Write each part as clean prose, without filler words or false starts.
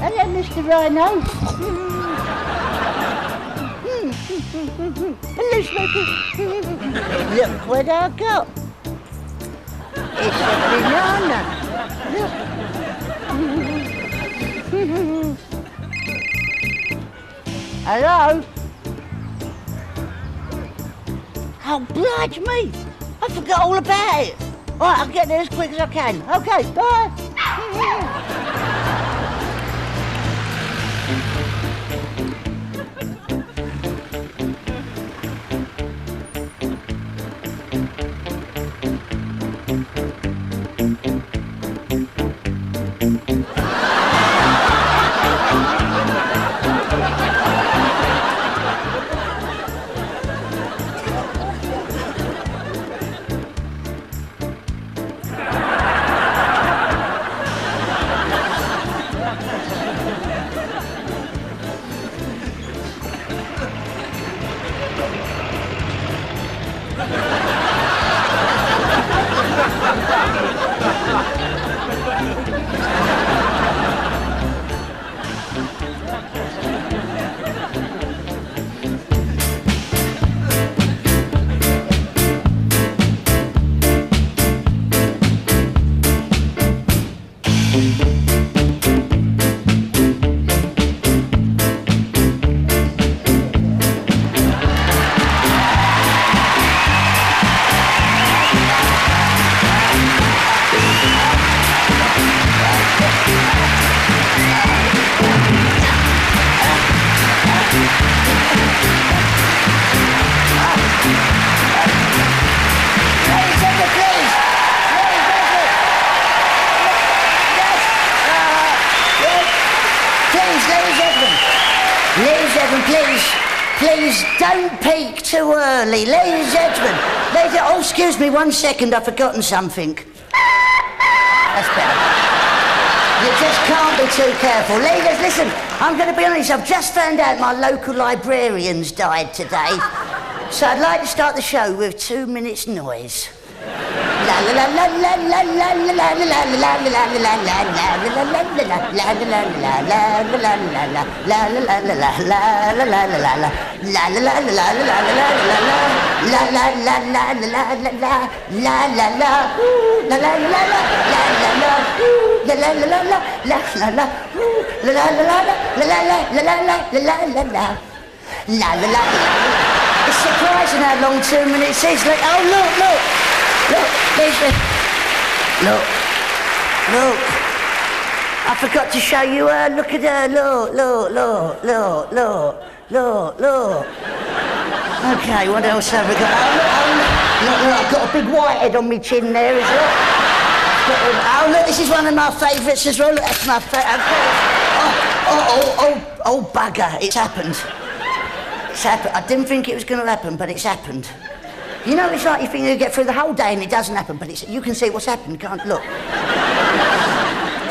Hello, Mr. Rhino. Hello, Smokey. Look what I got. It's a banana. Look. Hello? Oh, oblige me. I forgot all about it. All right, I'll get there as quick as I can. Okay, bye. Please don't peak too early. Ladies and gentlemen, oh, excuse me, 1 second, I've forgotten something. That's better. You just can't be too careful. Ladies, listen, I'm going to be honest, I've just found out my local librarian's died today. So I'd like to start the show with 2 minutes noise. La la la la la la la la la la la la It's surprising how long 2 minutes is. Like, oh look. Look, I forgot to show you her. Look at her. Look. Okay, what else have we got? Look, I've got a big whitehead on my chin there as well. Oh, look, this is one of my favourites as well. Look, that's my favourite. Oh, bugger, it's happened. I didn't think it was going to happen, but it's happened. You know, it's like you think you get through the whole day and it doesn't happen, but you can see what's happened, can't you? Look.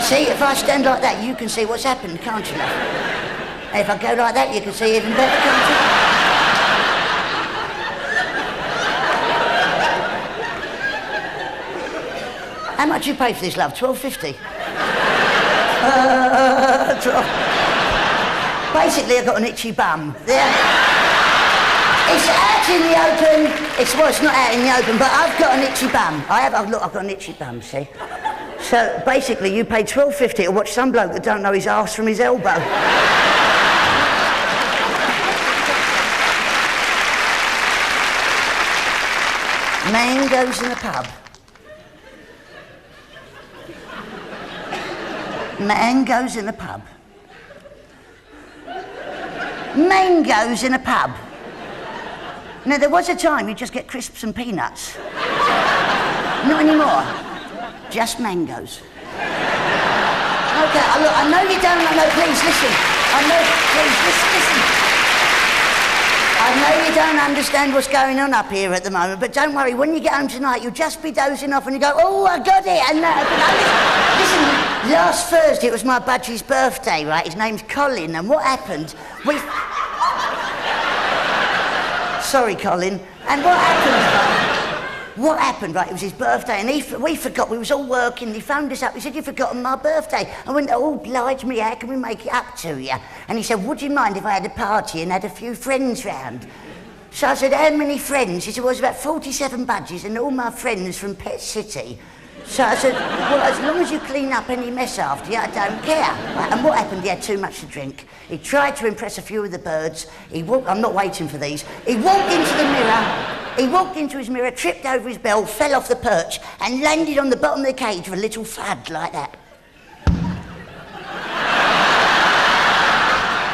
See, if I stand like that, you can see what's happened, can't you? And if I go like that, you can see even better, can't you? How much you pay for this, love? $12.50? Basically, I've got an itchy bum. There. It's out in the open. It's not out in the open, but I've got an itchy bum. Look, I've got an itchy bum, see? So, basically, you pay $12.50 to watch some bloke that don't know his arse from his elbow. Man goes in a pub. Man goes in a pub. Mangoes in a pub. Now, there was a time you'd just get crisps and peanuts. Not anymore. Just mangoes. Okay, look, I know you don't know, please listen. Please listen. I know you don't understand what's going on up here at the moment, but don't worry, when you get home tonight, you'll just be dozing off and you go, oh, I got it, and listen, last Thursday it was my budgie's birthday, right? His name's Colin, and what happened? Sorry, Colin. And what happened? what happened, right, it was his birthday, and we forgot, we was all working, he phoned us up, he said, "You've forgotten my birthday." I went, "Oh, oblige me, how can we make it up to you?" And he said, "Would you mind if I had a party and had a few friends round?" So I said, "How many friends?" He said, "Well, it was about 47 budgies and all my friends from Pet City." So I said, "Well, as long as you clean up any mess after you, I don't care." Right, and what happened? He had too much to drink. He tried to impress a few of the birds. I'm not waiting for these. He walked into the mirror. He walked into his mirror, tripped over his bell, fell off the perch, and landed on the bottom of the cage with a little thud like that.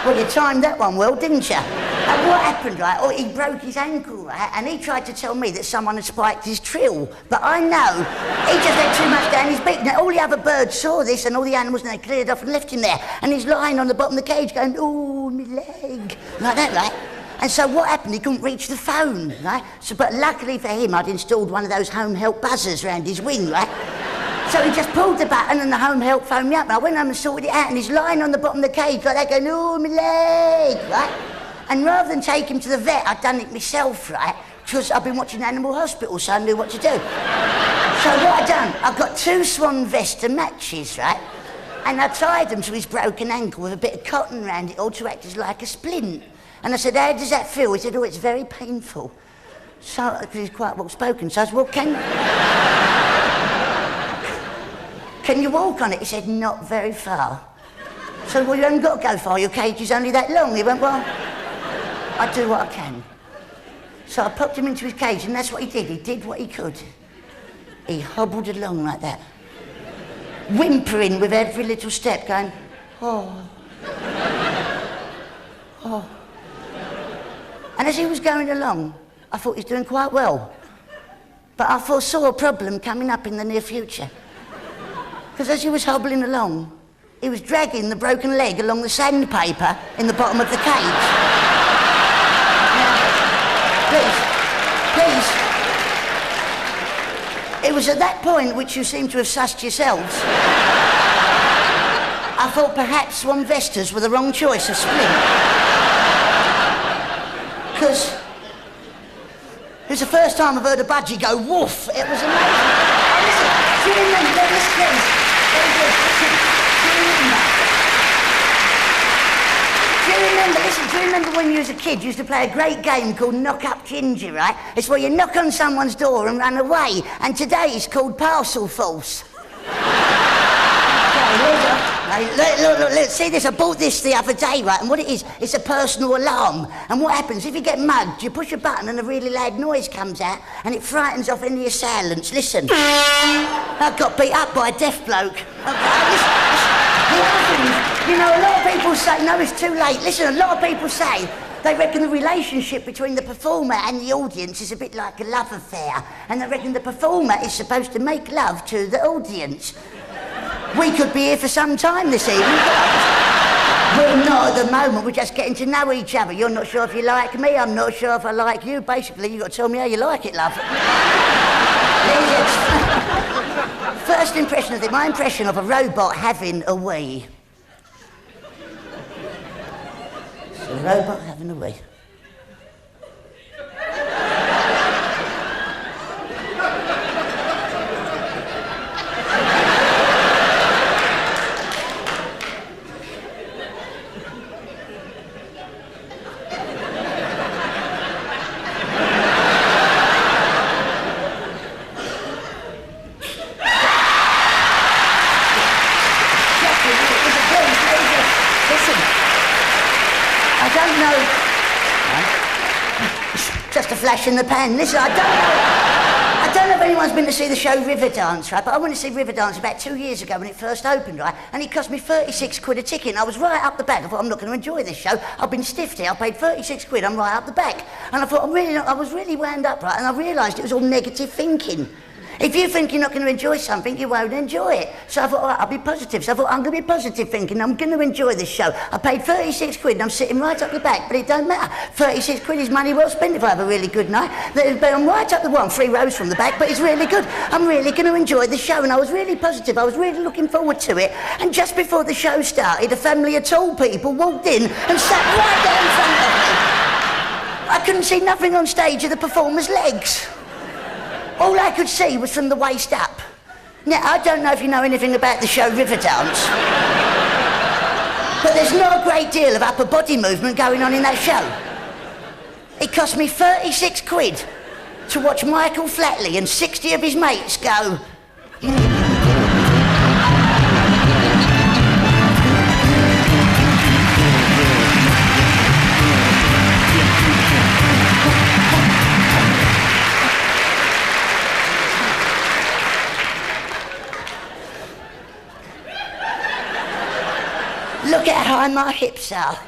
Well, you timed that one well, didn't you? And what happened, right? Oh, he broke his ankle, right? And he tried to tell me that someone had spiked his trill. But I know he just had too much down his beak. Now, all the other birds saw this and all the animals, and they cleared off and left him there. And he's lying on the bottom of the cage going, "Oh, my leg." Like that, right? And so what happened? He couldn't reach the phone, right? So, but luckily for him, I'd installed one of those home help buzzers around his wing, right? So he just pulled the button and the home help phoned me up. And I went home and sorted it out, and he's lying on the bottom of the cage like that going, "Oh, my leg," right? And rather than take him to the vet, I'd done it myself, right? Because I've been watching Animal Hospital, so I knew what to do. So what I done, I got 2 Swan Vesta matches, right? And I tied them to his broken ankle with a bit of cotton round it all to act as like a splint. And I said, "How does that feel?" He said, "Oh, it's very painful." So, because he's quite well spoken, so I said, "Well, can you walk on it?" He said, "Not very far." So, "Well, you haven't got to go far, your cage is only that long." He went, "Well, I do what I can." So I popped him into his cage, and that's what he did. He did what he could. He hobbled along like that, whimpering with every little step, going, "Oh, oh." And as he was going along, I thought he was doing quite well. But I foresaw a problem coming up in the near future. Because as he was hobbling along, he was dragging the broken leg along the sandpaper in the bottom of the cage. Please. It was at that point, which you seem to have sussed yourselves, I thought perhaps Swan Vestas were the wrong choice of splint. Because it was the first time I've heard a budgie go woof. It was amazing. Oh, listen, do you remember this, please? Very good. Do you remember when you was a kid, you used to play a great game called Knock Up Ginger, right? It's where you knock on someone's door and run away, and today it's called Parcel False. Look, see this? I bought this the other day, right? And what it is, it's a personal alarm. And what happens, if you get mugged, you push a button and a really loud noise comes out, and it frightens off any assailants. Listen. I got beat up by a deaf bloke. Listen. The other thing is, you know, a lot of people say, no, it's too late. Listen, a lot of people say they reckon the relationship between the performer and the audience is a bit like a love affair. And they reckon the performer is supposed to make love to the audience. We could be here for some time this evening. We're not at the moment, we're just getting to know each other. You're not sure if you like me, I'm not sure if I like you. Basically, you've got to tell me how you like it, love. First impression of it, my impression of a robot having a wee. It's a robot having a wee. Just a flash in the pan. Listen, I don't know if anyone's been to see the show Riverdance, right? But I went to see Riverdance about 2 years ago when it first opened, right? And it cost me 36 quid a ticket. And I was right up the back. I thought, I'm not going to enjoy this show. I've been stiffed here. I paid 36 quid. I'm right up the back. And I thought, I was really wound up, right? And I realised it was all negative thinking. If you think you're not going to enjoy something, you won't enjoy it. So I thought, all right, I'll be positive. So I thought, I'm going to be positive thinking. I'm going to enjoy this show. I paid 36 quid and I'm sitting right up the back, but it don't matter. 36 quid is money well spent if I have a really good night. I'm right up the one, 3 rows from the back, but it's really good. I'm really going to enjoy the show, and I was really positive. I was really looking forward to it. And just before the show started, a family of tall people walked in and sat right there in front of me. I couldn't see nothing on stage of the performer's legs. All I could see was from the waist up. Now, I don't know if you know anything about the show Riverdance, but there's not a great deal of upper body movement going on in that show. It cost me 36 quid to watch Michael Flatley and 60 of his mates go... Look at how high my hips are.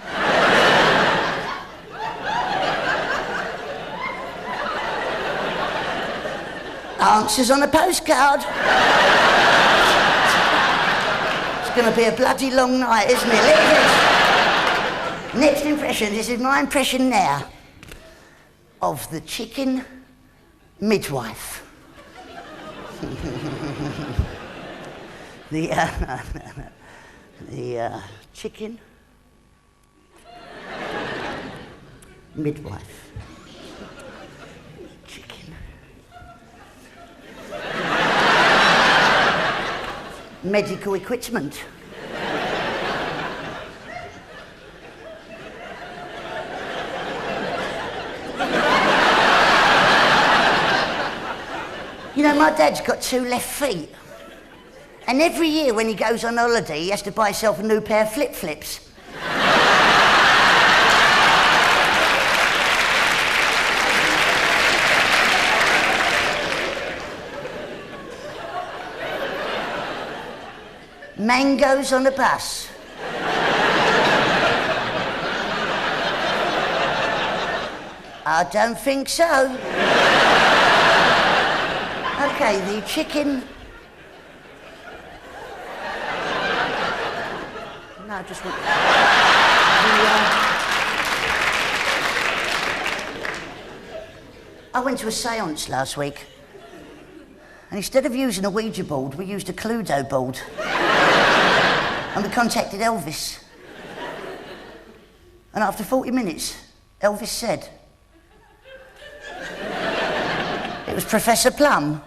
Answers on a postcard. It's going to be a bloody long night, isn't it? Next impression. This is my impression now of the chicken midwife. The chicken midwife. Chicken medical equipment. You know, my dad's got 2 left feet. And every year when he goes on holiday, he has to buy himself a new pair of flip-flips. Mangoes on a bus. I don't think so. Okay, the chicken... No, I just want... I went to a séance last week, and instead of using a Ouija board, we used a Cluedo board. And we contacted Elvis. And after 40 minutes, Elvis said... It was Professor Plum.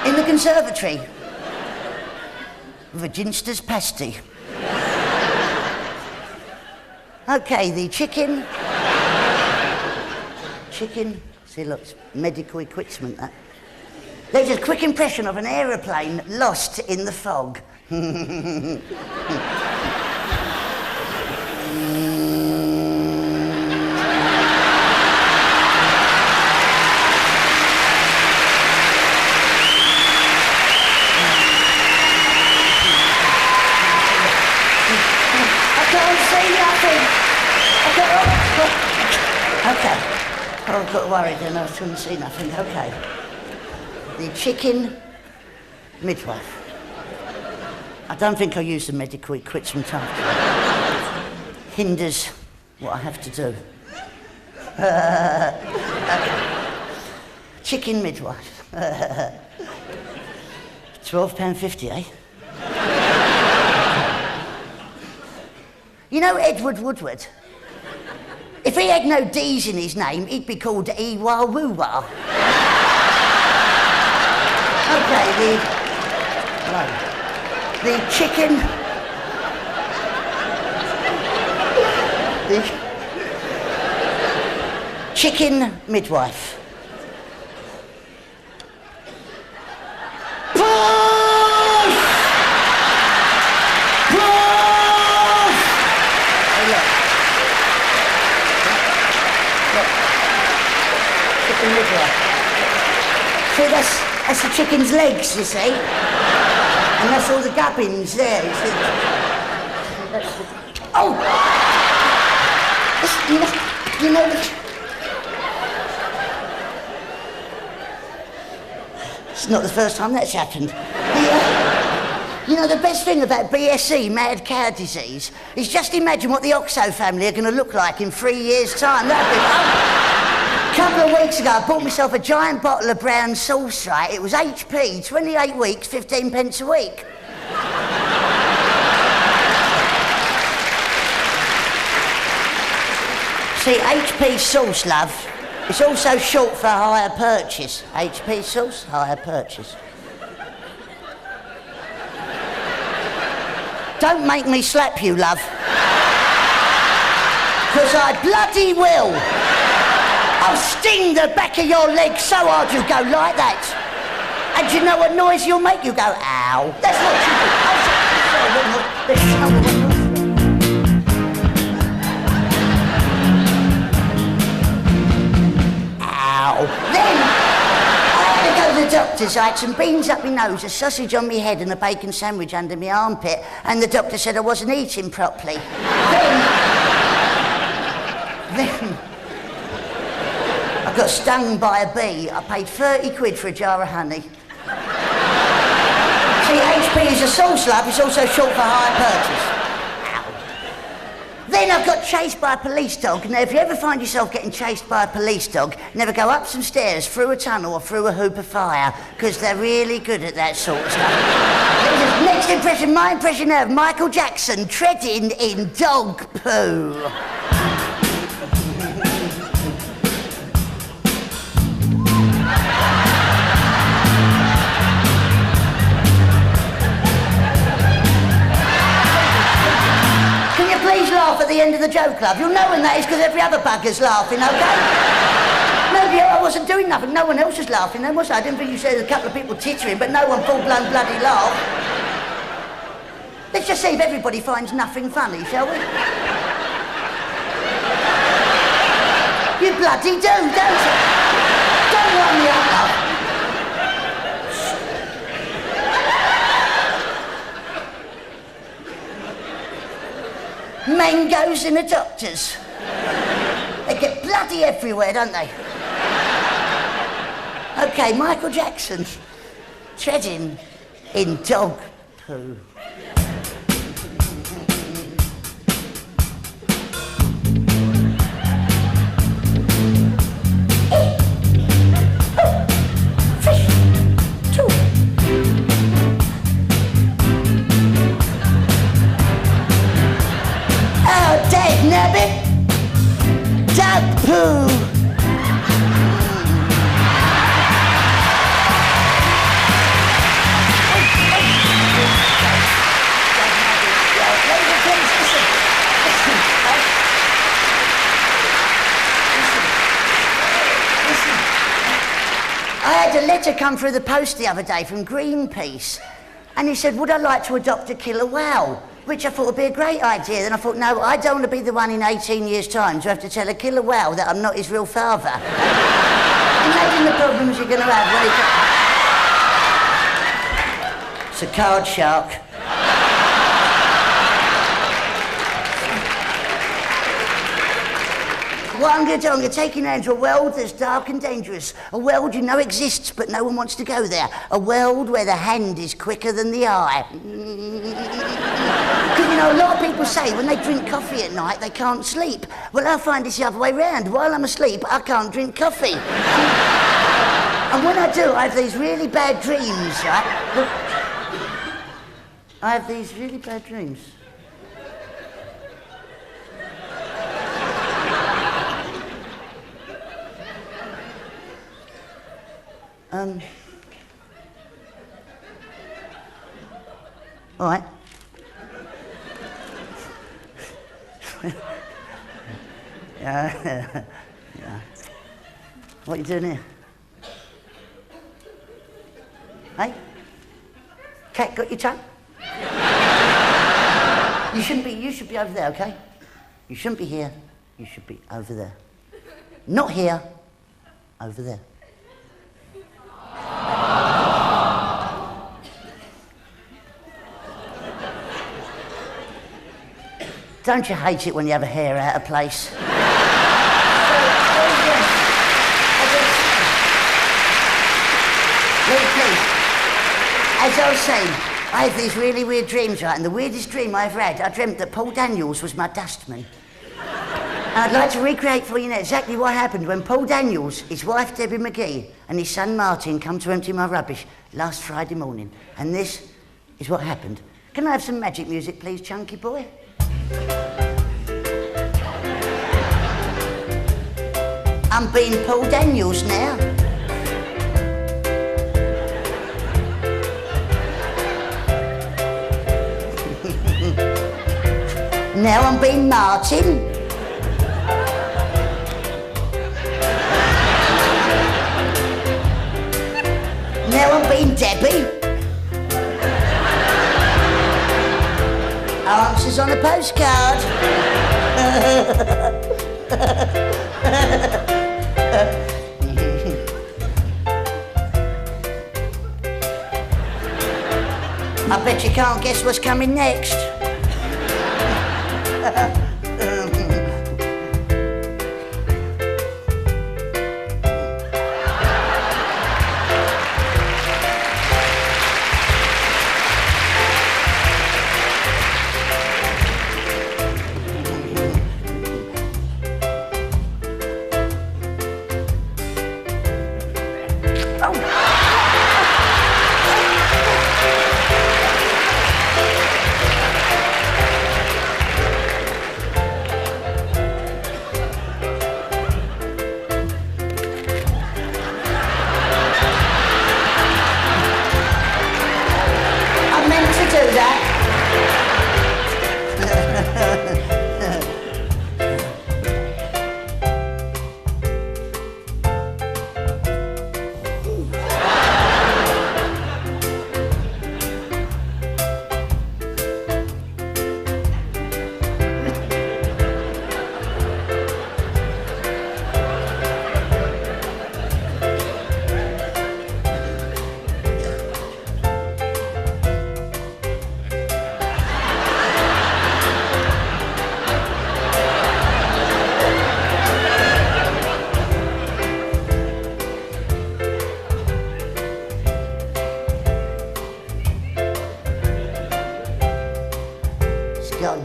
In the conservatory. With a ginster's pasty. Okay, the chicken. Chicken. See, look, it's medical equipment, that. There's a quick impression of an aeroplane lost in the fog. Okay. Oh, I got worried then I couldn't see nothing. Okay. The chicken midwife. I don't think I'll use the medical equipment after. Hinders what I have to do. Okay. Chicken midwife. £12.50, eh? You know Edward Woodward? If he had no D's in his name, he'd be called Ewa-Woo-Wa. Okay, the chicken... The chicken midwife. See, that's the chicken's legs, you see. And that's all the gubbins there, you see. Oh! You know it's not the first time that's happened. You know, the best thing about BSE, mad cow disease, is just imagine what the Oxo family are going to look like in 3 years' time. That'd be... A couple of weeks ago, I bought myself a giant bottle of brown sauce, right? It was HP, 28 weeks, 15 pence a week. See, HP sauce, love, It's also short for hire purchase. HP sauce, hire purchase. Don't make me slap you, love. Because I bloody will. I'll sting the back of your leg so hard you go like that. And do you know what noise you'll make? You go, ow. That's what you do. Ow. Then I had to go to the doctor's. I had some beans up my nose, a sausage on my head and a bacon sandwich under my armpit. And the doctor said I wasn't eating properly. Then I got stung by a bee. I paid 30 quid for a jar of honey. See, HP is a sauce, love. It's also short for hire purchase. Ow. Then I got chased by a police dog. Now, if you ever find yourself getting chased by a police dog, never go up some stairs, through a tunnel or through a hoop of fire, because they're really good at that sort of stuff. Next impression, my impression of Michael Jackson treading in dog poo. Please laugh at the end of the joke, love. You'll know when that is because every other bugger's laughing, okay? No, I wasn't doing nothing. No one else was laughing then, was I? I didn't think you said a couple of people tittering, but no one full-blown bloody laugh. Let's just see if everybody finds nothing funny, shall we? You bloody do, don't you? Don't wind me up, love. Mangoes in the doctors. They get bloody everywhere, don't they? Okay, Michael Jackson treading in dog poo. Nabbit, dog poo. I had a letter come through the post the other day from Greenpeace, and he said, would I like to adopt a killer whale? Which I thought would be a great idea. Then I thought, no, I don't want to be the one in 18 years' time to have to tell a killer whale that I'm not his real father. Imagine the problems you're going to have when it's a card shark. What I'm going to do, I'm going to take you now into a world that's dark and dangerous. A world you know exists, but no one wants to go there. A world where the hand is quicker than the eye. Because, you know, a lot of people say when they drink coffee at night, they can't sleep. Well, I find it's the other way round. While I'm asleep, I can't drink coffee. And when I do, I have these really bad dreams, right? I have these really bad dreams. All right. Yeah. What are you doing here? Hey? Cat got your tongue? You should be over there, okay? You shouldn't be here, you should be over there. Not here, over there. Don't you hate it when you have a hair out of place? As I was saying, I have these really weird dreams, right? And the weirdest dream I ever had, I dreamt that Paul Daniels was my dustman. And I'd like to recreate for you now exactly what happened when Paul Daniels, his wife Debbie McGee, and his son Martin come to empty my rubbish last Friday morning. And this is what happened. Can I have some magic music, please, chunky boy? I'm being Paul Daniels now. Now I'm being Martin. Now I'm being Debbie. Answers on a postcard. I bet you can't guess what's coming next. Gone.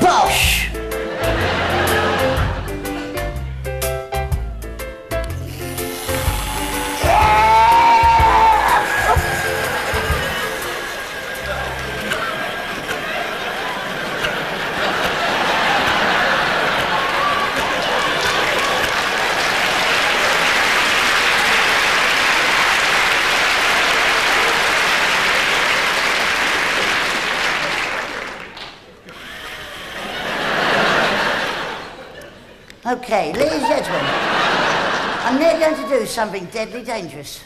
Bosh! Okay, ladies and gentlemen, I'm now going to do something deadly dangerous.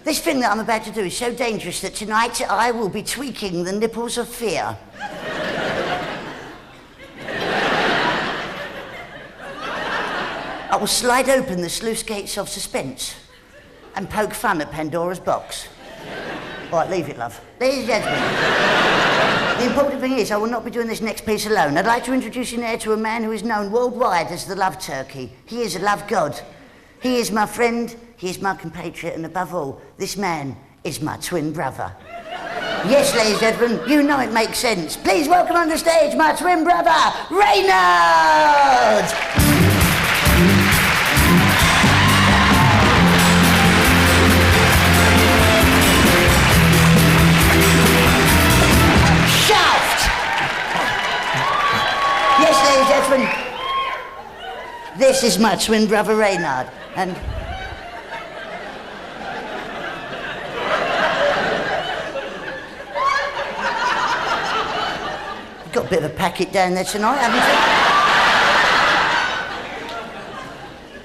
This thing that I'm about to do is so dangerous that tonight I will be tweaking the nipples of fear. I will slide open the sluice gates of suspense and poke fun at Pandora's box. All right, leave it, love. Ladies and gentlemen, the important thing is I will not be doing this next piece alone. I'd like to introduce you now to a man who is known worldwide as the Love Turkey. He is a love god. He is my friend, he is my compatriot, and above all, this man is my twin brother. Yes, ladies and gentlemen, you know it makes sense. Please welcome on the stage my twin brother, Reynard! This is my twin brother Reynard, and you've got a bit of a packet down there tonight, haven't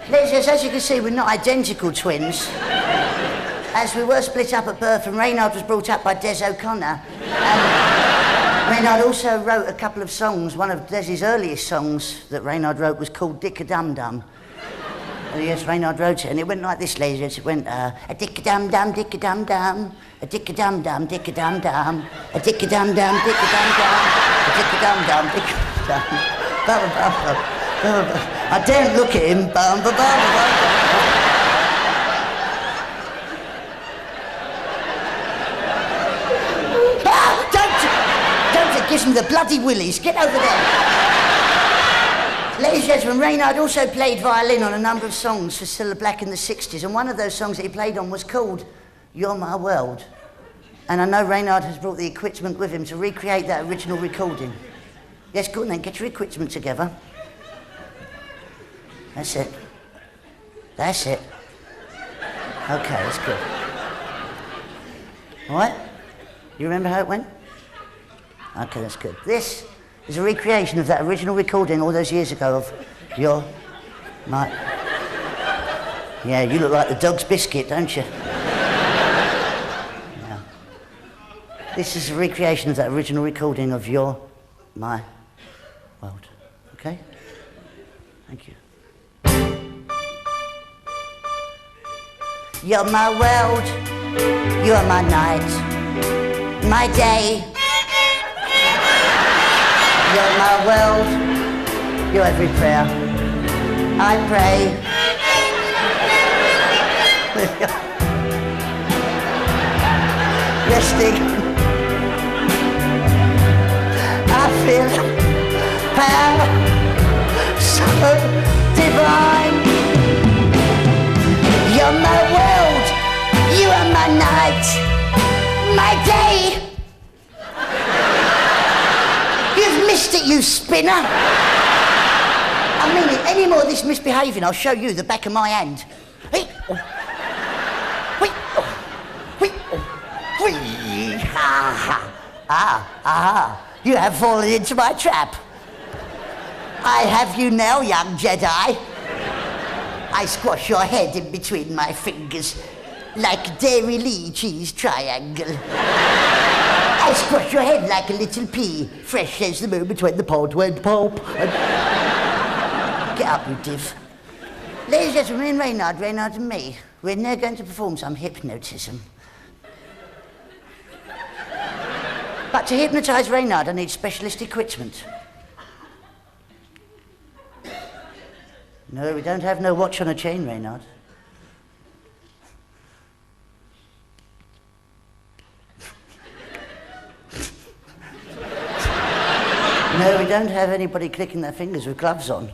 you? Ladies, as you can see, we're not identical twins, as we were split up at birth, and Reynard was brought up by Des O'Connor. Reynard also wrote a couple of songs. One of Des's earliest songs that Reynard wrote was called Dick-a-Dum-Dum. Yes, Reynard wrote it, and it went like this, ladies. It went, a dick-a-dum-dum, dick-a-dum-dum, a dick-a-dum-dum, dick-a-dum-dum, a dick-a-dum-dum, dick-a-dum-dum, a dick-a-dum-dum, dick-a-dum. I daren't look at him. Don't! It gives me the bloody willies. Get over there. Ladies and gentlemen, Reynard also played violin on a number of songs for Cilla Black in the 60s, and one of those songs that he played on was called You're My World. And I know Reynard has brought the equipment with him to recreate that original recording. Yes, go on then, get your equipment together. That's it. That's it. Okay, that's good. All right? You remember how it went? Okay, that's good. This is a recreation of that original recording all those years ago of You're My... Yeah, you look like the dog's biscuit, don't you? Yeah. This is a recreation of that original recording of You're My World. Okay? Thank you. You're my world, you're my night, my day. You're my world, you're every prayer I pray. Resting, I feel power so divine. You're my world, you are my night, my day. You've missed it, you spinner. I mean it, any more of this misbehaving, I'll show you the back of my hand. You have fallen into my trap. I have you now, young Jedi. I squash your head in between my fingers like a Dairy Lee cheese triangle. I squash your head like a little pea, fresh as the moment when the pod went pulp. Get up, you div. Ladies and gentlemen, Reynard and me, we're now going to perform some hypnotism. But to hypnotise Reynard, I need specialist equipment. No, we don't have no watch on a chain, Reynard. No, we don't have anybody clicking their fingers with gloves on.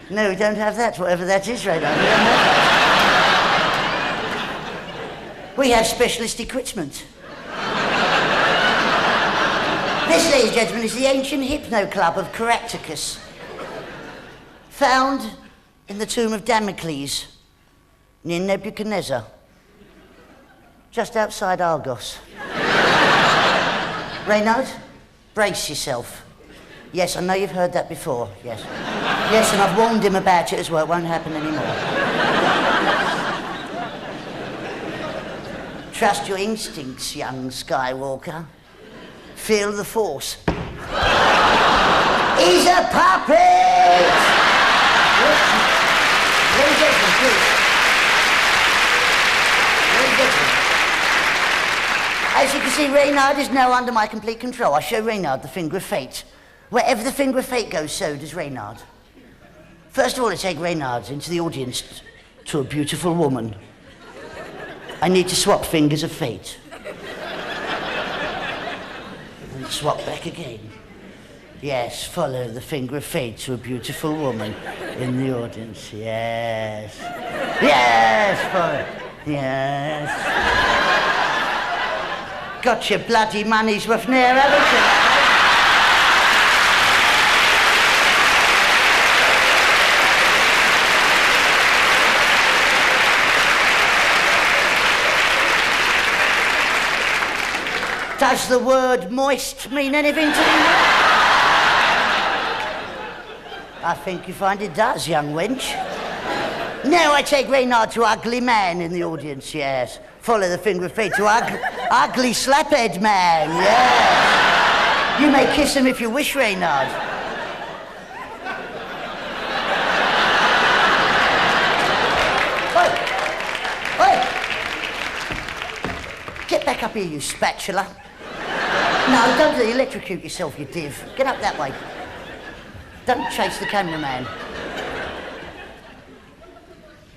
No, we don't have that, whatever that is, Reynard. We don't have that. We have specialist equipment. This, ladies and gentlemen, is the ancient hypno club of Caractacus, found in the tomb of Damocles, near Nebuchadnezzar, just outside Argos. Reynard, brace yourself. Yes, I know you've heard that before, yes. Yes, and I've warned him about it as well, it won't happen anymore. Trust your instincts, young Skywalker. Feel the Force. He's a puppet! Ladies and gentlemen, please. As you can see, Reynard is now under my complete control. I show Reynard the finger of fate. Wherever the finger of fate goes, so does Reynard. First of all, I take Reynard into the audience to a beautiful woman. I need to swap fingers of fate. And swap back again. Yes, follow the finger of fate to a beautiful woman in the audience. Yes. Yes, follow. Yes. Got your bloody money's worth near, haven't you? Does the word moist mean anything to you? I think you find it does, young wench. Now I take Reynard to ugly man in the audience, yes. Follow the finger of fate to ugly slaphead man, yes. You may kiss him if you wish, Reynard. Oi! Get back up here, you spatula. No, don't electrocute yourself, you div. Get up that way. Don't chase the cameraman.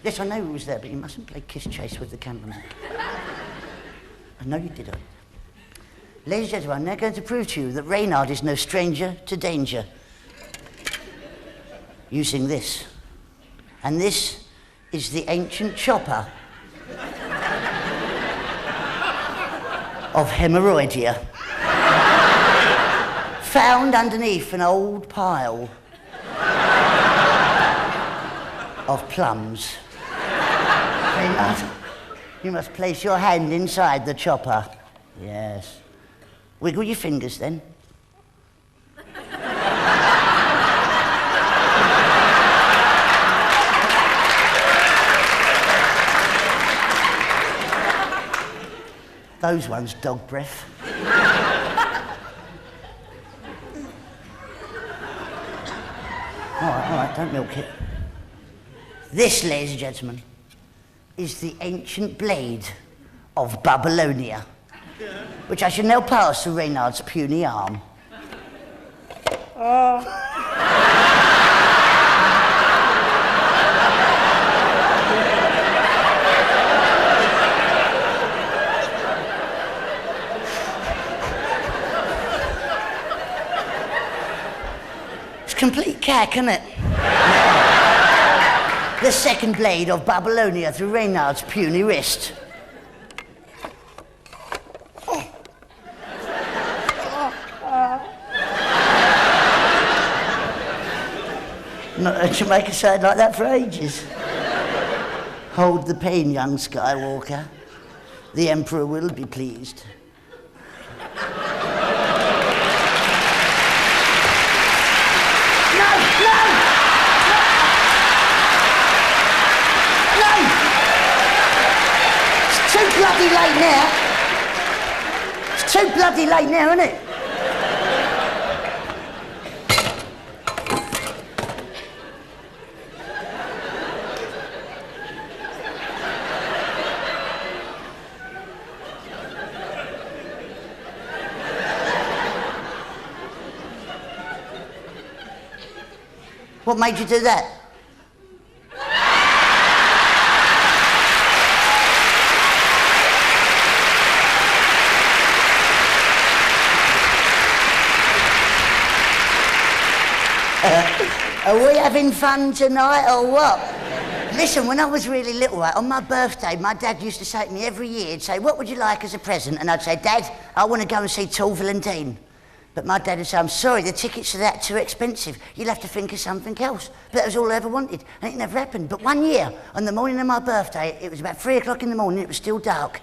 Yes, I know he was there, but you mustn't play kiss chase with the cameraman. I know you didn't. Ladies and gentlemen, I'm now going to prove to you that Reynard is no stranger to danger. Using this. And this is the ancient chopper of hemorrhoidia. Found underneath an old pile of plums. Reynard, you must place your hand inside the chopper. Yes. Wiggle your fingers then. Those ones, dog breath. All right, don't milk it. This, ladies and gentlemen, is the ancient blade of Babylonia, which I shall now pass to Reynard's puny arm. It's complete cack, isn't it? The second blade of Babylonia through Reynard's puny wrist. Not heard Jamaica sound like that for ages. Hold the pain, young Skywalker. The Emperor will be pleased. Too bloody late now. It's too bloody late now, isn't it? What made you do that? Are we having fun tonight or what? Listen, when I was really little, right, on my birthday, my dad used to say to me every year, he'd say, what would you like as a present? And I'd say, Dad, I want to go and see Torval and Dean. But my dad would say, I'm sorry, the tickets are that too expensive. You'll have to think of something else. But that was all I ever wanted, and it never happened. But one year, on the morning of my birthday, it was about 3 o'clock in the morning, it was still dark.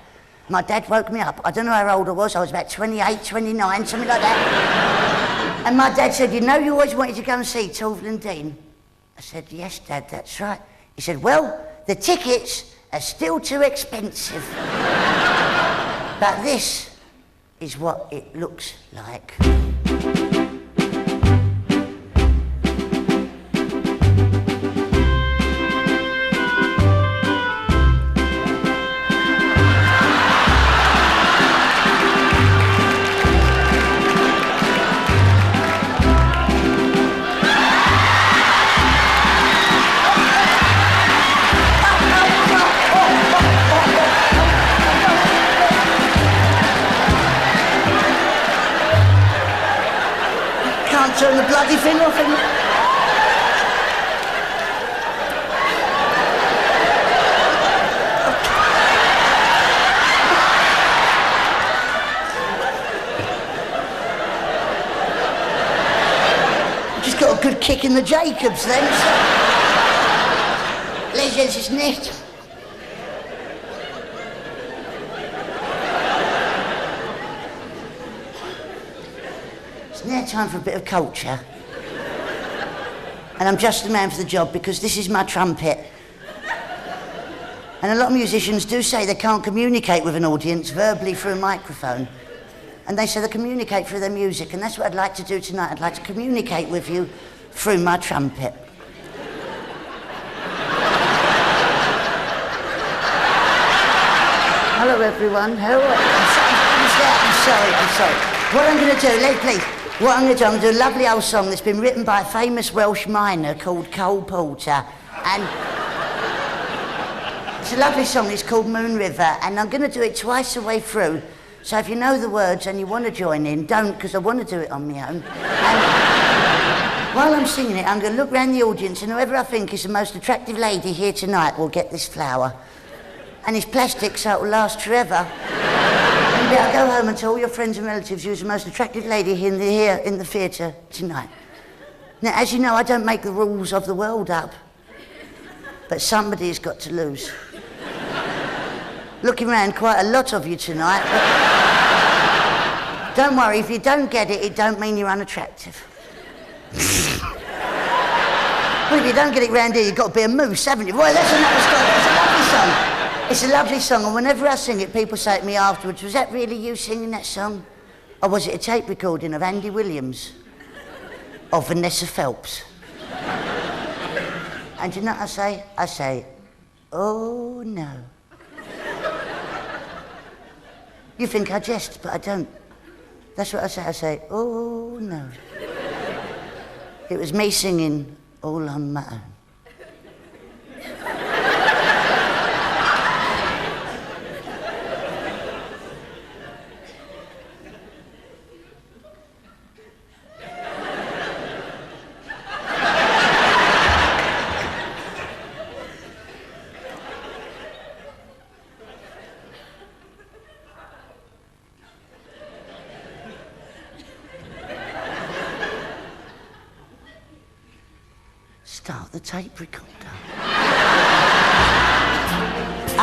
My dad woke me up. I don't know how old I was about 28, 29, something like that. And my dad said, you know you always wanted to go and see Torval and Dean? I said, yes, Dad, that's right. He said, well, the tickets are still too expensive. But this is what it looks like. Turn the bloody thing off and... Just got a good kick in the Jacobs then. Legends, isn't it? Now time for a bit of culture. And I'm just the man for the job because this is my trumpet. And a lot of musicians do say they can't communicate with an audience verbally through a microphone. And they say they communicate through their music, and that's what I'd like to do tonight. I'd like to communicate with you through my trumpet. Hello, everyone. How are you? I'm sorry. What I'm going to do, please, what I'm going to do, I'm going to do a lovely old song that's been written by a famous Welsh miner called Cole Porter. And it's a lovely song, it's called Moon River, and I'm going to do it twice the way through. So if you know the words and you want to join in, don't, because I want to do it on my own. And while I'm singing it, I'm going to look round the audience, and whoever I think is the most attractive lady here tonight will get this flower. And it's plastic, so it will last forever. And I'll go home and tell all your friends and relatives you're the most attractive lady here in the theatre tonight. Now, as you know, I don't make the rules of the world up. But somebody's got to lose. Looking around, quite a lot of you tonight. But don't worry, if you don't get it, it don't mean you're unattractive. Well, if you don't get it round here, you've got to be a moose, haven't you? Boy, that's another story. It's a lovely song. It's a lovely song, and whenever I sing it, people say to me afterwards, was that really you singing that song? Or was it a tape recording of Andy Williams? Or Vanessa Phelps? And you know what I say? I say, oh no. You think I jest, but I don't. That's what I say. I say, oh no. It was me singing all on my own. Start the tape recorder.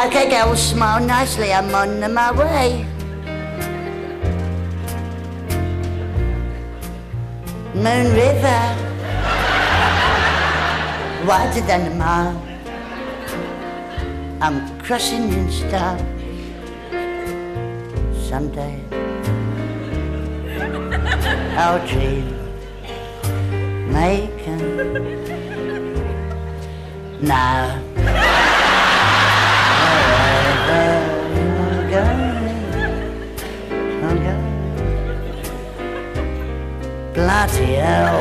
Okay, girls, smile nicely. I'm on my way. Moon River, wider than a mile. I'm crossing in style. Someday I'll dream making. Now, I'm going. Bloody hell.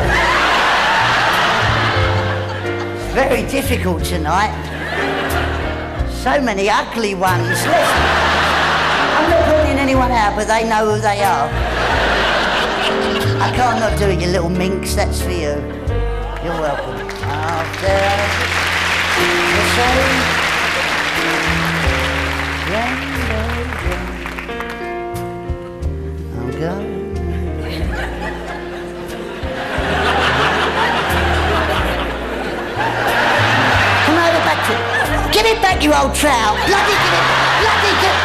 It's very difficult tonight. So many ugly ones. Listen, I'm not calling anyone out, but they know who they are. I can't not do it, you little minx, that's for you. You're welcome. After the same rainbow, I'm going. Come over back to it. Give it back, you old trout. Bloody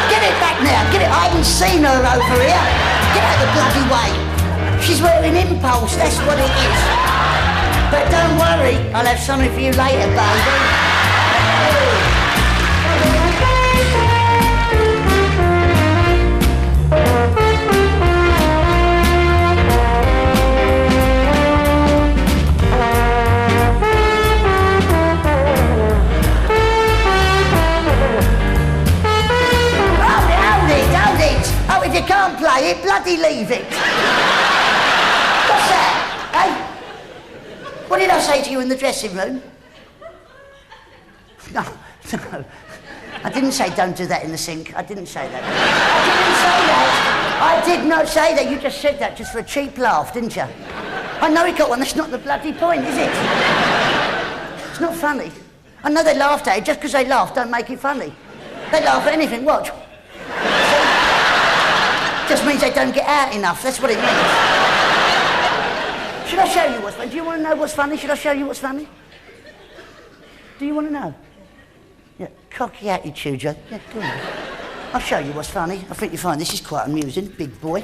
give it back now. Get it. I haven't seen her over here. Get out the bloody way. She's wearing impulse, that's what it is. But don't worry, I'll have something for you later, baby. Hold it. Oh, if you can't play it, bloody leave it. What's that, eh? What did I say to you in the dressing room? No. I didn't say don't do that in the sink. I didn't say that. I did not say that. You just said that just for a cheap laugh, didn't you? I know he got one. That's not the bloody point, is it? It's not funny. I know they laughed at it. Just because they laugh, don't make it funny. They laugh at anything. Watch. Just means they don't get out enough. That's what it means. Should I show you what's funny? Do you want to know what's funny? Should I show you what's funny? Do you want to know? Yeah, cocky attitude, Joe. Yeah, go on. I'll show you what's funny. I think you'll find this is quite amusing, big boy.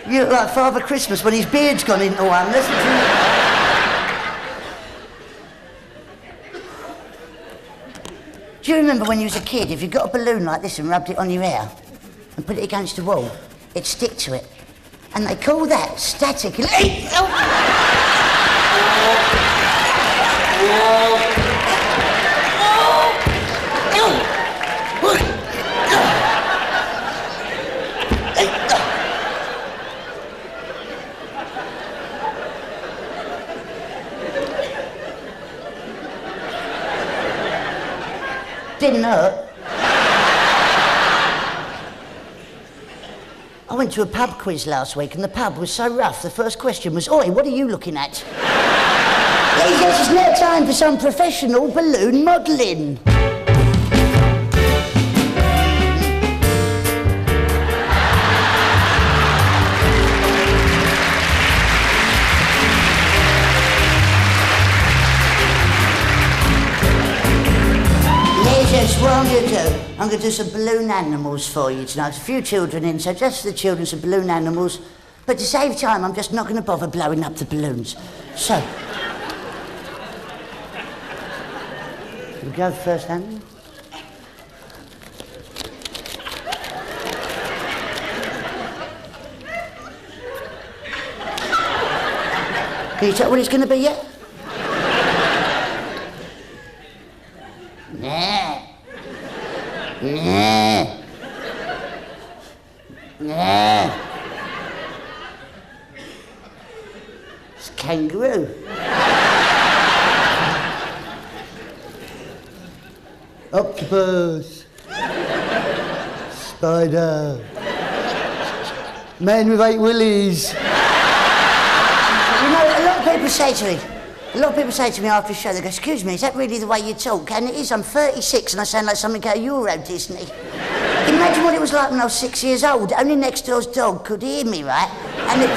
You look like Father Christmas when his beard's gone into one. Listen to me. Do you remember when you was a kid, if you got a balloon like this and rubbed it on your hair and put it against the wall, it'd stick to it? And they call that static. Didn't hurt. I went to a pub quiz last week and the pub was so rough, the first question was, "Oi, what are you looking at?" It's now time for some professional balloon modelling. Yes, what I'm going to do, I'm going to do some balloon animals for you tonight. There's a few children in, so just for the children, some balloon animals. But to save time, I'm just not going to bother blowing up the balloons. So, shall we go with the first animal? Can you tell what it's going to be yet? Nah. Nah. Nah. It's a kangaroo. Octopus. Spider. Man with 8 willies. You know, a lot of people say to me after the show, they go, "Excuse me, is that really the way you talk?" And it is, I'm 36 and I sound like something out of Euro Disney. Imagine what it was like when I was 6 years old. Only next door's dog could hear me, right? And it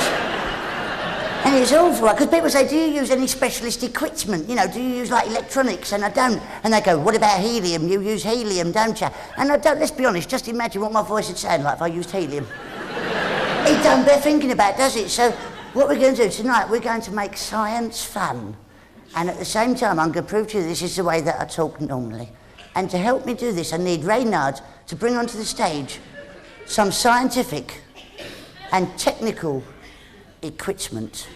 was awful, right? Because people say, "Do you use any specialist equipment? You know, do you use like electronics?" And I don't. And they go, "What about helium? You use helium, don't you?" And I don't, let's be honest, just imagine what my voice would sound like if I used helium. It don't bear thinking about, does it? So what we're going to do tonight, we're going to make science fun. And at the same time, I'm going to prove to you this is the way that I talk normally. And to help me do this, I need Reynard to bring onto the stage some scientific and technical equipment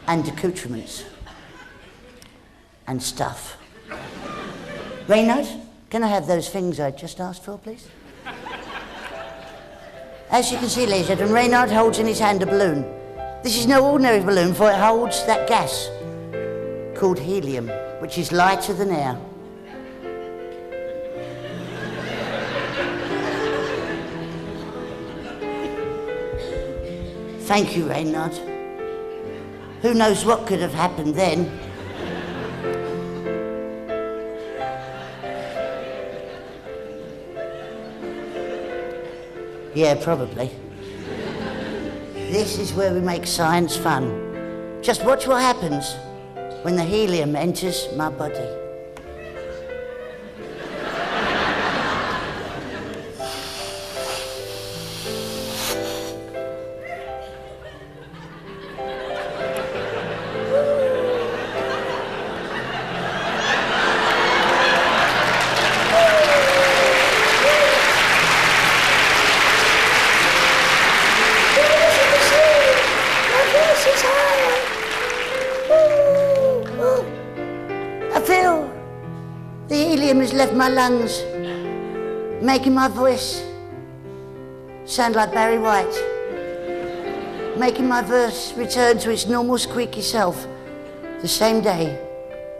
and accoutrements and stuff. Reynard, can I have those things I just asked for, please? As you can see, ladies and gentlemen, Reynard holds in his hand a balloon. This is no ordinary balloon, for it holds that gas called helium, which is lighter than air. Thank you, Reynard. Who knows what could have happened then? Yeah, probably. This is where we make science fun. Just watch what happens when the helium enters my body. Left my lungs, making my voice sound like Barry White, making my verse return to its normal squeaky self the same day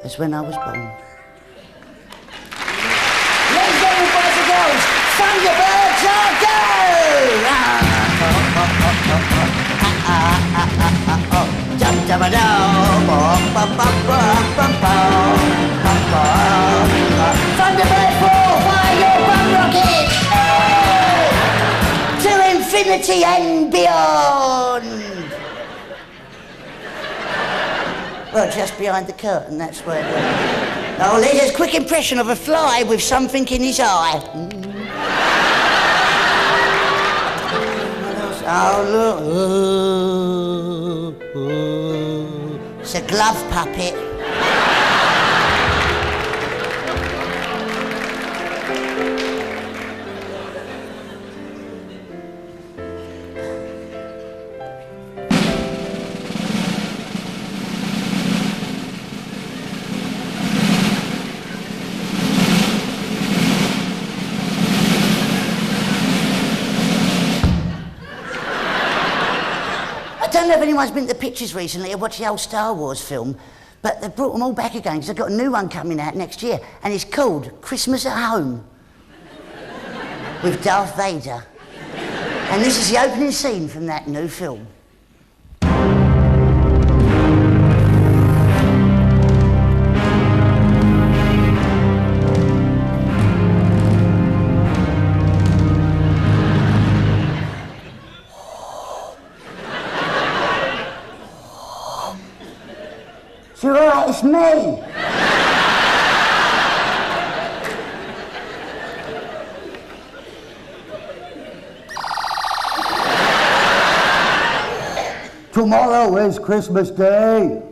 as when I was born. Ladies and gentlemen, boys and girls, Thunderbirds are go! Thunderbird 4, fire your bum rocket! To infinity infinity and beyond. Well, just behind the curtain, that's where... Oh, there's a quick impression of a fly with something in his eye. Oh, look. It's a glove puppet. I don't know if anyone's been to the pictures recently or watched the old Star Wars film, but they've brought them all back again because they've got a new one coming out next year, and it's called Christmas at Home with Darth Vader. And this is the opening scene from that new film. It's all right, it's me. Tomorrow is Christmas Day.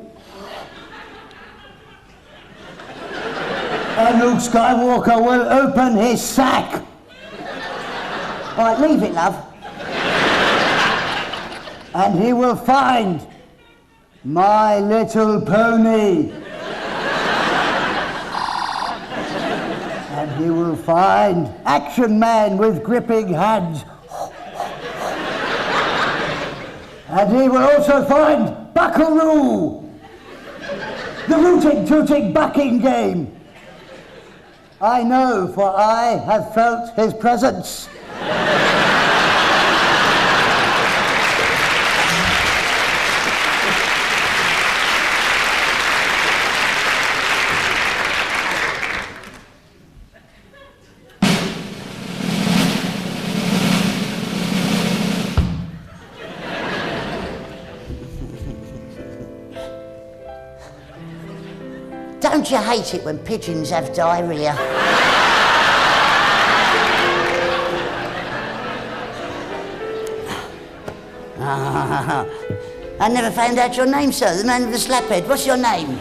And Luke Skywalker will open his sack. All right, leave it, love. And he will find My Little Pony. And he will find Action Man with gripping hands. And he will also find Buckaroo, the rooting, tooting, bucking game. I know, for I have felt his presence. Don't you hate it when pigeons have diarrhea? I never found out your name, sir, the man with the slap head. What's your name?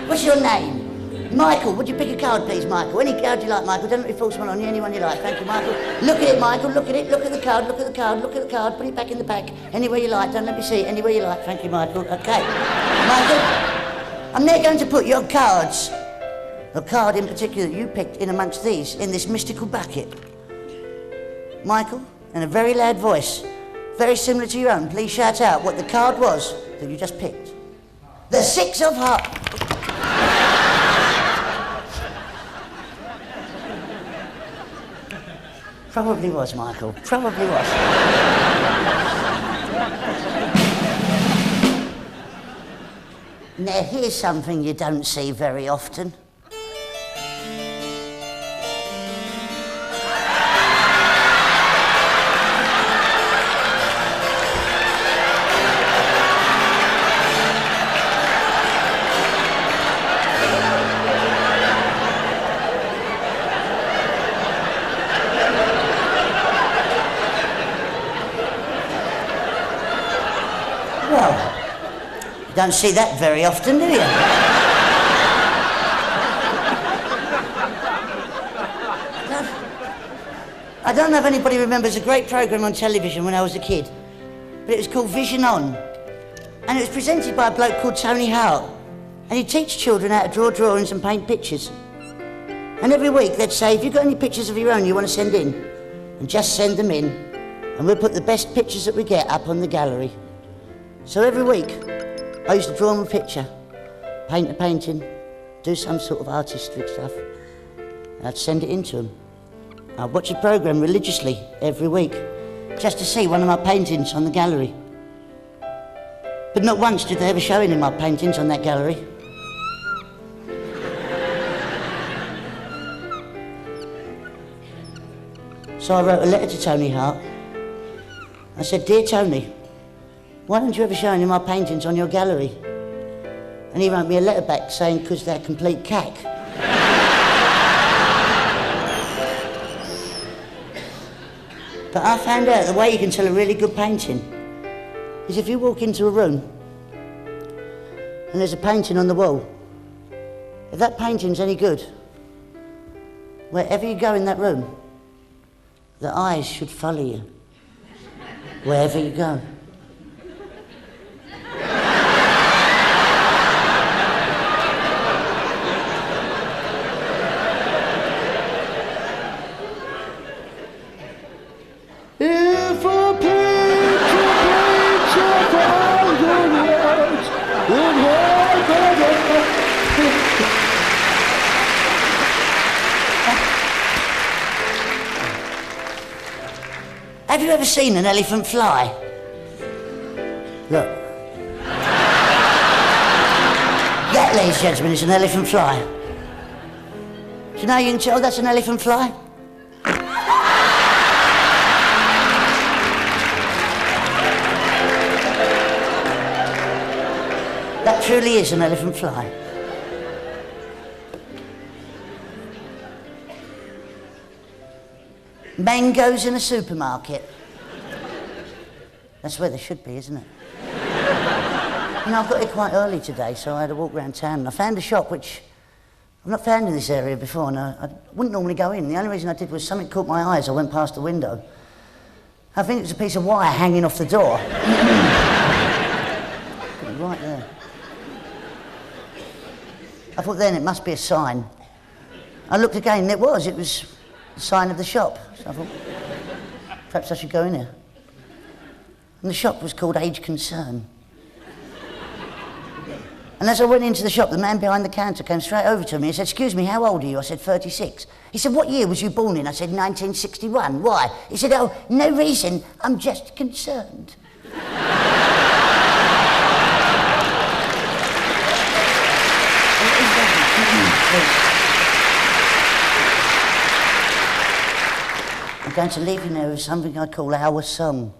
What's your name? Michael, would you pick a card, please, Michael? Any card you like, Michael. Don't let me force one on you, anyone you like. Thank you, Michael. Look at it, Michael, look at it. Look at the card, look at the card, look at the card. Put it back in the pack. Anywhere you like, don't let me see it. Anywhere you like. Thank you, Michael. Okay. Michael, I'm now going to put your cards, a card in particular that you picked in amongst these, in this mystical bucket. Michael, in a very loud voice, very similar to your own, please shout out what the card was that you just picked. The Six of Hearts. Probably was, Michael. Probably was. Now, here's something you don't see very often. Well, you don't see that very often, do you? I don't know if anybody remembers a great programme on television when I was a kid, but it was called Vision On, and it was presented by a bloke called Tony Hart, and he'd teach children how to draw drawings and paint pictures. And every week they'd say, if you've got any pictures of your own you want to send in, and just send them in, and we'll put the best pictures that we get up on the gallery. So every week, I used to draw them a picture, paint a painting, do some sort of artistic stuff, and I'd send it in to them. I'd watch a programme religiously every week, just to see one of my paintings on the gallery. But not once did they ever show any of my paintings on that gallery. So I wrote a letter to Tony Hart, I said, "Dear Tony, why don't you ever show any of my paintings on your gallery?" And he wrote me a letter back saying, "'Cause they're complete cack." But I found out the way you can tell a really good painting is if you walk into a room and there's a painting on the wall. If that painting's any good, wherever you go in that room, the eyes should follow you, wherever you go. If a picture found your words in heaven. Have you ever seen an elephant fly? Look. That, ladies and gentlemen, is an elephant fly. Do you know how you can tell that's an elephant fly? That truly is an elephant fly. Mangoes in a supermarket. That's where they should be, isn't it? You know, I've got here quite early today, so I had to walk around town and I found a shop which I've not found in this area before, and I wouldn't normally go in. The only reason I did was something caught my eye as I went past the window. I think it was a piece of wire hanging off the door. Right there. I thought then it must be a sign. I looked again and it was the sign of the shop. So I thought, perhaps I should go in here. And the shop was called Age Concern. And as I went into the shop, the man behind the counter came straight over to me and said, "Excuse me, how old are you?" I said, 36. He said, "What year was you born in?" I said, 1961. "Why?" He said, "Oh, no reason, I'm just concerned." I'm going to leave you now with something I call Our Song,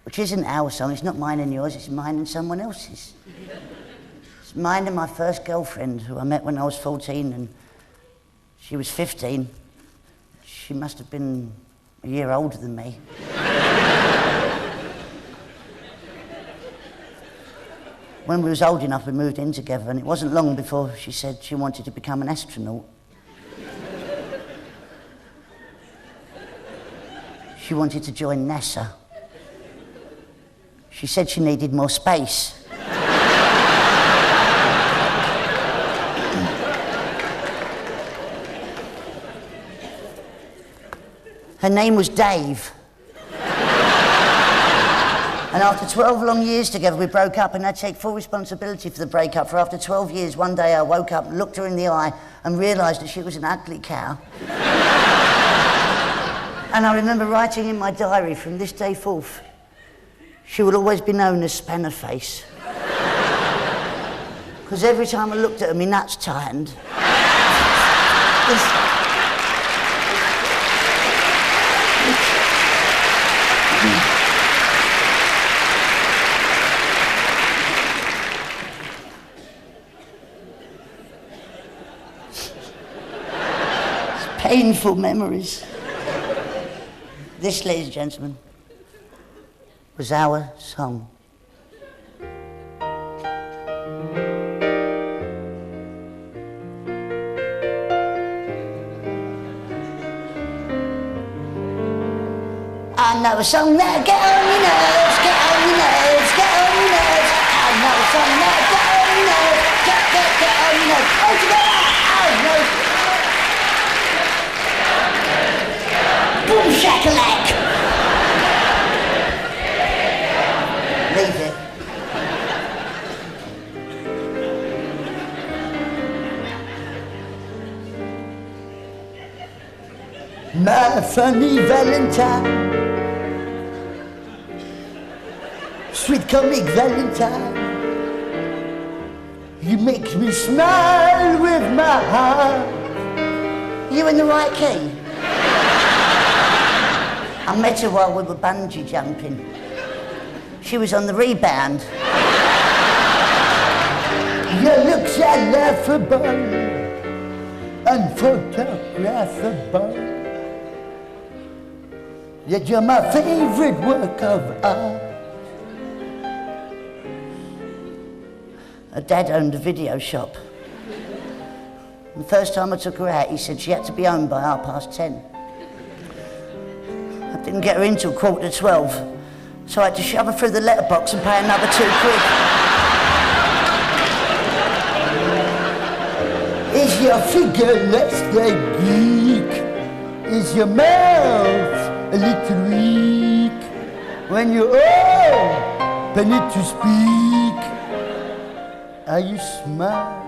which isn't our song. It's not mine and yours, it's mine and someone else's. It's mine and my first girlfriend, who I met when I was 14 and she was 15. She must have been a year older than me. When we was old enough, we moved in together, and it wasn't long before she said she wanted to become an astronaut. She wanted to join NASA. She said she needed more space. Her name was Dave. And after 12 long years together, we broke up, and I take full responsibility for the breakup. For after 12 years, one day I woke up, looked her in the eye, and realised that she was an ugly cow. And I remember writing in my diary, from this day forth, she will always be known as Spannerface. Because every time I looked at her, my nuts tightened. Painful memories. This, ladies and gentlemen, was Our Song. I know a song that'll get on your nerves, get on your nerves, get on your nerves. I know a song that'll get on your nerves, get on your nerves. Oh, together! Oh, no. Boom shakalak! Leave it. My funny Valentine, sweet comic Valentine, you make me smile with my heart. You in the right key? I met her while we were bungee jumping. She was on the rebound. Your looks are laughable, unphotographable. Yet you're my favorite work of art. Her dad owned a video shop. The first time I took her out, he said she had to be home by 10:30. I didn't get her in till 11:45, so I had to shove her through the letterbox and pay another £2. Is your figure less than geek? Is your mouth a little weak? When you open it to speak, are you smart?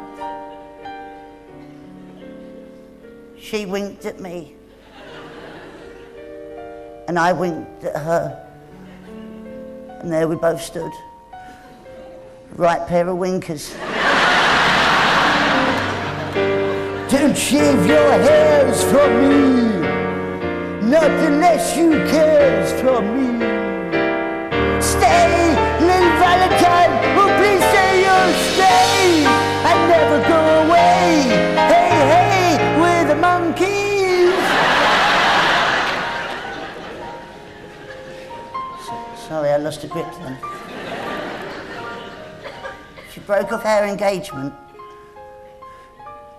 She winked at me. And I winked at her. And there we both stood. Right pair of winkers. Don't shave your hairs for me, not unless you cares for me. Stay, little Valentine, oh please say you'll stay and never go away. Hey, hey, we're the monkeys. Sorry, I lost a grip then. She broke off our engagement.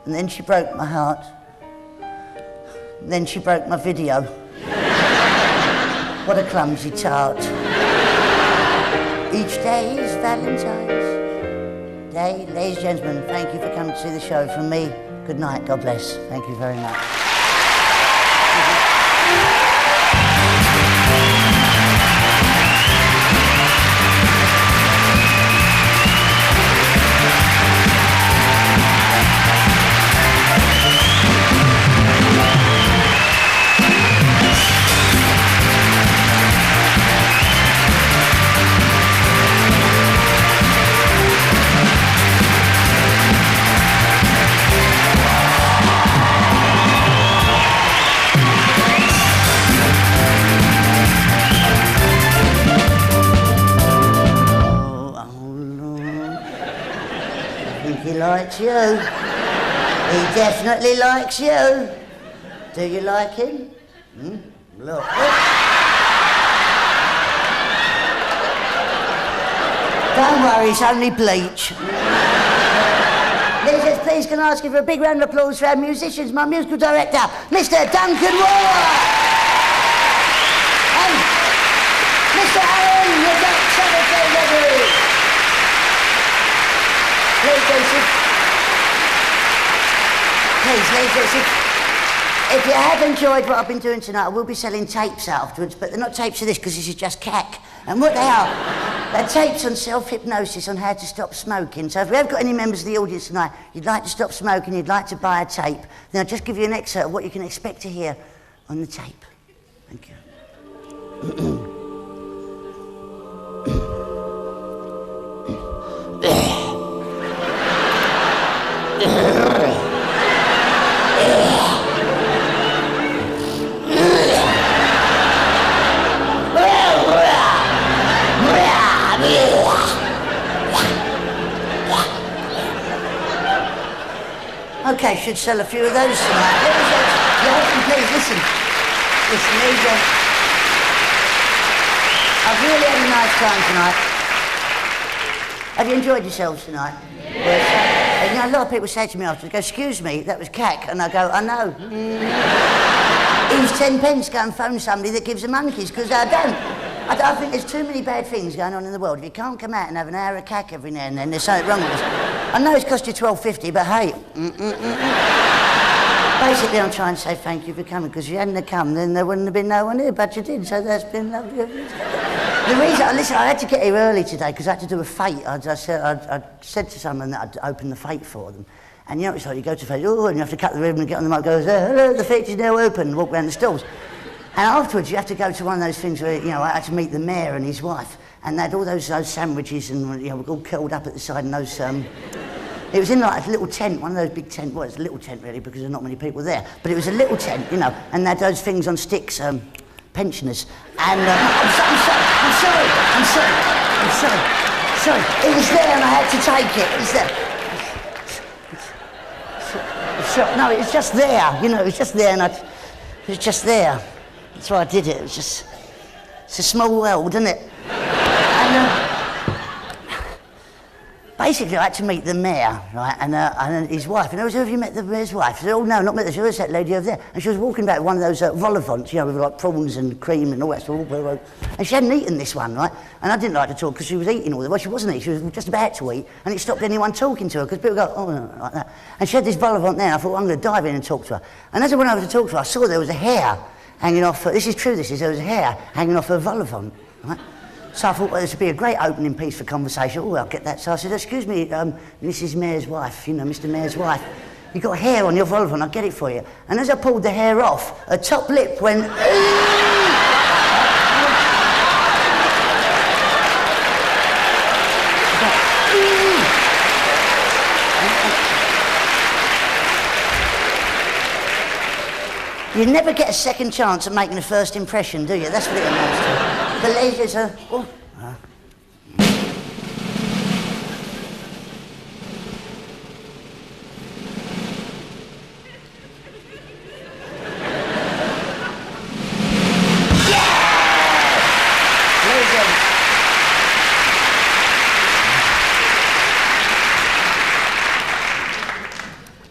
And then she broke my heart. And then she broke my video. What a clumsy tart. Each day is Valentine's Day. Ladies and gentlemen, thank you for coming to see the show. From me, good night, God bless. Thank you very much. He likes you. He definitely likes you. Do you like him? Look. Don't worry, it's only bleach. Ladies, please can I ask you for a big round of applause for our musicians, my musical director, Mr. Duncan Roar. And Mr. Aaron, your secretary. Please, if you have enjoyed what I've been doing tonight, I will be selling tapes afterwards, but they're not tapes of this because this is just cack. And what they are, they're tapes on self-hypnosis on how to stop smoking. So if we have got any members of the audience tonight, you'd like to stop smoking, you'd like to buy a tape, then I'll just give you an excerpt of what you can expect to hear on the tape. Thank you. Okay, should sell a few of those tonight. Please listen. Listen, there you go. I've really had a nice time tonight. Have you enjoyed yourselves tonight? Yeah. You know, a lot of people say to me after, they go, excuse me, that was cack. And I go, I know. Here's 10 pence, go and phone somebody that gives the monkeys, because I don't. I think there's too many bad things going on in the world. If you can't come out and have an hour of cack every now and then, there's something wrong with us. I know it's cost you $12.50, but hey. Basically, I'm trying to say thank you for coming, because if you hadn't have come, then there wouldn't have been no one here, but you did, so that's been lovely. The reason, listen, I had to get here early today, because I had to do a fete. I said to someone that I'd open the fete for them. And you know, it's like you go to the fete, and you have to cut the ribbon and get on the mic, goes, hello, the fete is now open, and walk around the stalls. And afterwards, you have to go to one of those things where, you know, I had to meet the mayor and his wife, and they had all those sandwiches, and, you know, we're all curled up at the side, and those, it was in like a little tent, one of those big tents. Well, it's a little tent really because there's not many people there. But it was a little tent, you know, and they had those things on sticks, pensioners. And I'm sorry. It was there and I had to take it. It was there. No, it was just there, you know, it was just there and it was just there. That's why I did it. It was just, it's a small world, isn't it? And basically I had to meet the mayor, right, and his wife. And have you met the mayor's wife? I said, oh no, not met the, she was that lady over there. And she was walking back with one of those vol-au-vents, you know, with like prawns and cream and all that stuff. And she hadn't eaten this one, right? And I didn't like to talk because she was eating all the, well, she wasn't eating, she was just about to eat, and it stopped anyone talking to her because people go, oh, no, like that. And she had this vol-au-vent there, and I thought, well, I'm going to dive in and talk to her. And as I went over to talk to her, I saw there was a hair hanging off, this is true, there was a hair hanging off her vol-au-vent, right? So I thought, well, this would be a great opening piece for conversation. Oh, I'll get that. So I said, excuse me, Mrs. Mayor's wife, you know, Mr. Mayor's wife, you got hair on your vol-au-vent, I'll get it for you. And as I pulled the hair off, her top lip went, You never get a second chance at making a first impression, do you? That's what it amounts to. The ladies are... Oh.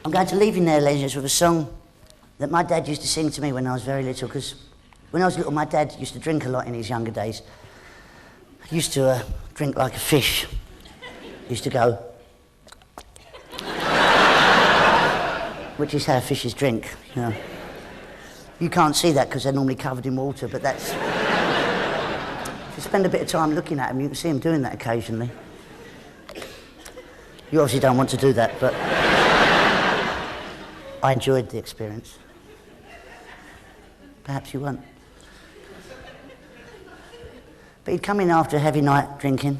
I'm going to leave you there, ladies, with a song that my dad used to sing to me when I was very little, because when I was little, my dad used to drink a lot in his younger days. He used to drink like a fish. He used to go, which is how fishes drink, you know. You can't see that because they're normally covered in water, but that's... If you spend a bit of time looking at them, you can see them doing that occasionally. You obviously don't want to do that, but I enjoyed the experience. Perhaps you won't. But he'd come in after a heavy night drinking.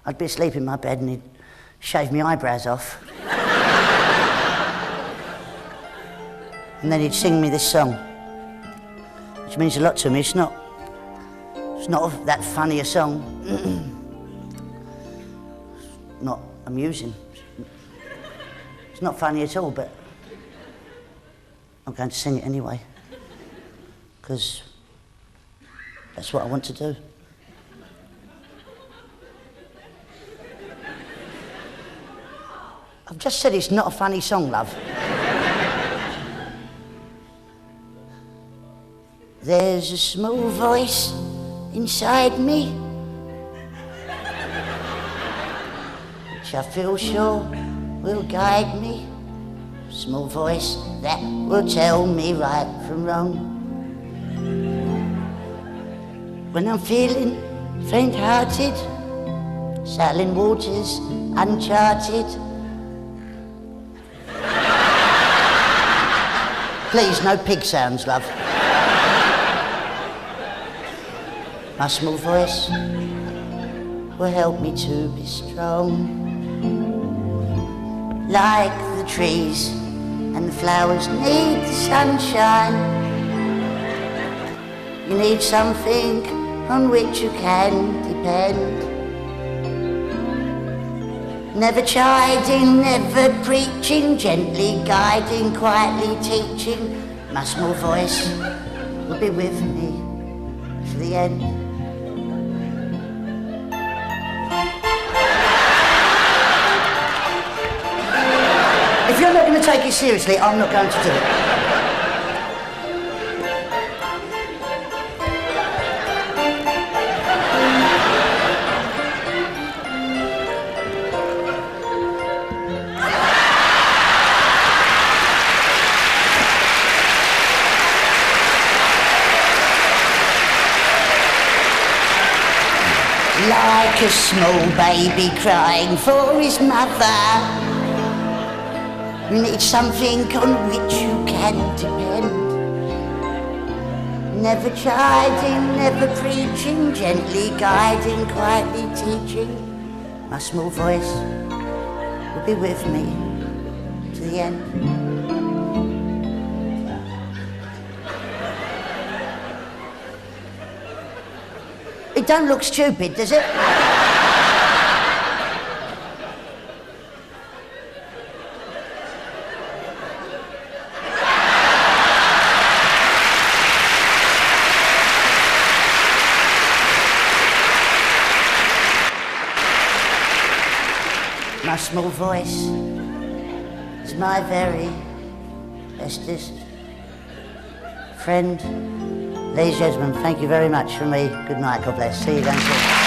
I'd be asleep in my bed and he'd shave my eyebrows off. And then he'd sing me this song, which means a lot to me. It's not that funny a song. It's not amusing. It's not funny at all, but I'm going to sing it anyway, because that's what I want to do. I've just said it's not a funny song, love. There's a small voice inside me, which I feel sure will guide me. Small voice that will tell me right from wrong. When I'm feeling faint-hearted, sailing waters uncharted. Please, no pig sounds, love. My small voice will help me to be strong. Like the trees and the flowers need the sunshine. You need something on which you can depend. Never chiding, never preaching, gently guiding, quietly teaching. My small voice will be with me to the end. If you're not going to take it seriously, I'm not going to do it. Like a small baby crying for his mother, you need something on which you can depend. Never chiding, never preaching, gently guiding, quietly teaching. My small voice will be with me to the end. don't look stupid, does it? My small voice is my very bestest friend. Ladies and gentlemen, thank you very much from me. Good night, God bless. See you again soon.